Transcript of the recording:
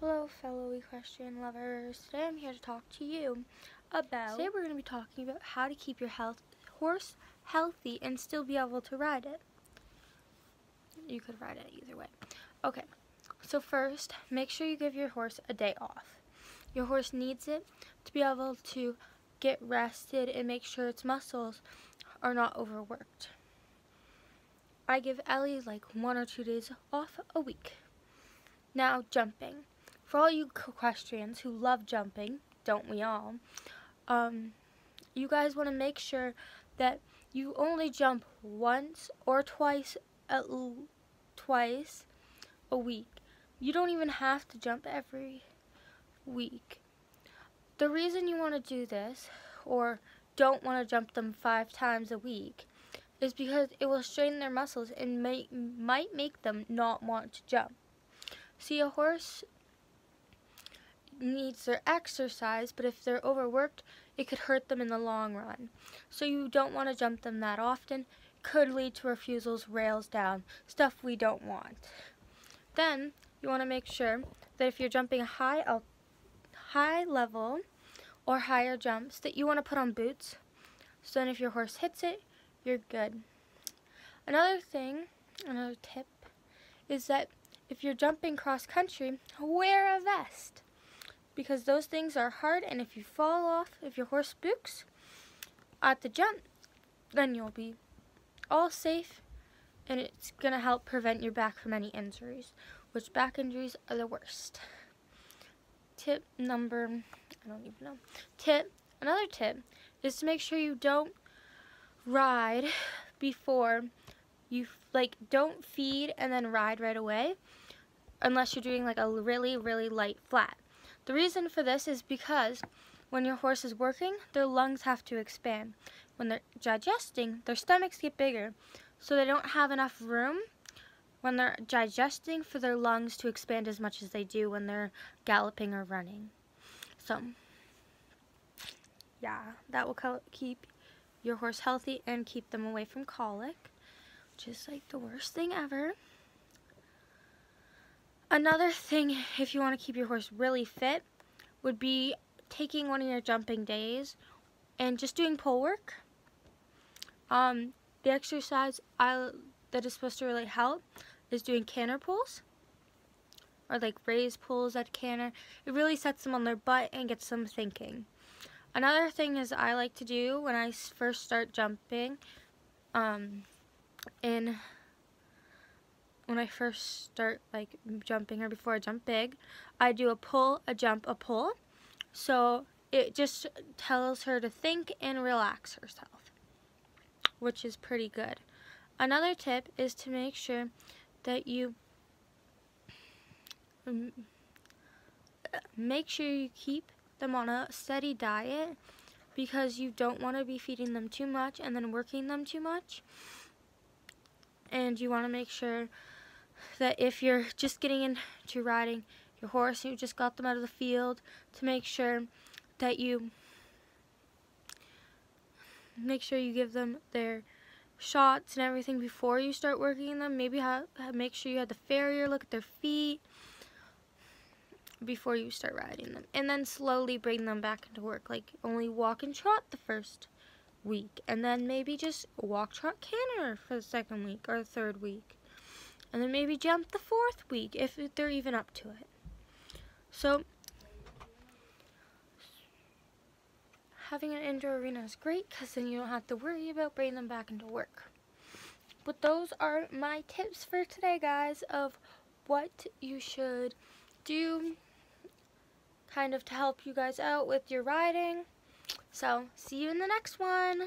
Hello fellow equestrian lovers. Today I'm here to talk to you about, today we're going to be talking about how to keep your horse healthy and still be able to ride it. You could ride it either way. Okay, so first, make sure you give your horse a day off. Your horse needs it to be able to get rested and make sure its muscles are not overworked. I give Ellie like 1 or 2 days off a week. Now, jumping. For all you equestrians who love jumping, don't we all? You guys want to make sure that you only jump once or twice a week. You don't even have to jump every week. The reason you want to do this, or don't want to jump them 5 times a week, is because it will strain their muscles and might make them not want to jump. See, a horse needs their exercise, but if they're overworked, it could hurt them in the long run. So you don't want to jump them that often. Could lead to refusals, rails down, stuff we don't want. Then you want to make sure that if you're jumping high level or higher jumps, that you want to put on boots. So then if your horse hits it, you're good. Another tip is that if you're jumping cross country, wear a vest. Because those things are hard, and if you fall off, if your horse spooks at the jump, then you'll be all safe, and it's going to help prevent your back from any injuries, which back injuries are the worst. Another tip is to make sure you don't ride before you, don't feed and then ride right away, unless you're doing like a really, really light flat. The reason for this is because when your horse is working, their lungs have to expand. When they're digesting, their stomachs get bigger, so they don't have enough room when they're digesting for their lungs to expand as much as they do when they're galloping or running. So, yeah, that will keep your horse healthy and keep them away from colic, which is like the worst thing ever. Another thing, if you want to keep your horse really fit, would be taking one of your jumping days and just doing pull work. The exercise that is supposed to really help is doing canter pulls, or like raised pulls at canter. It really sets them on their butt and gets them thinking. Another thing is I like to do when I first start jumping, when I first start jumping, or before I jump big, I do a pull, a jump, a pull. So it just tells her to think and relax herself, which is pretty good. Another tip is to make sure that you keep them on a steady diet, because you don't want to be feeding them too much and then working them too much. And you want to make sure that if you're just getting into riding your horse, you just got them out of the field, to make sure that you give them their shots and everything before you start working them. Maybe make sure you have the farrier look at their feet before you start riding them, and then slowly bring them back into work, like only walk and trot the first week, and then maybe just walk, trot, canter for the 2nd week or the 3rd week, and then maybe jump the 4th week if they're even up to it. So having an indoor arena is great, because then you don't have to worry about bringing them back into work. But those are my tips for today, guys, of what you should do kind of to help you guys out with your riding. So see you in the next one.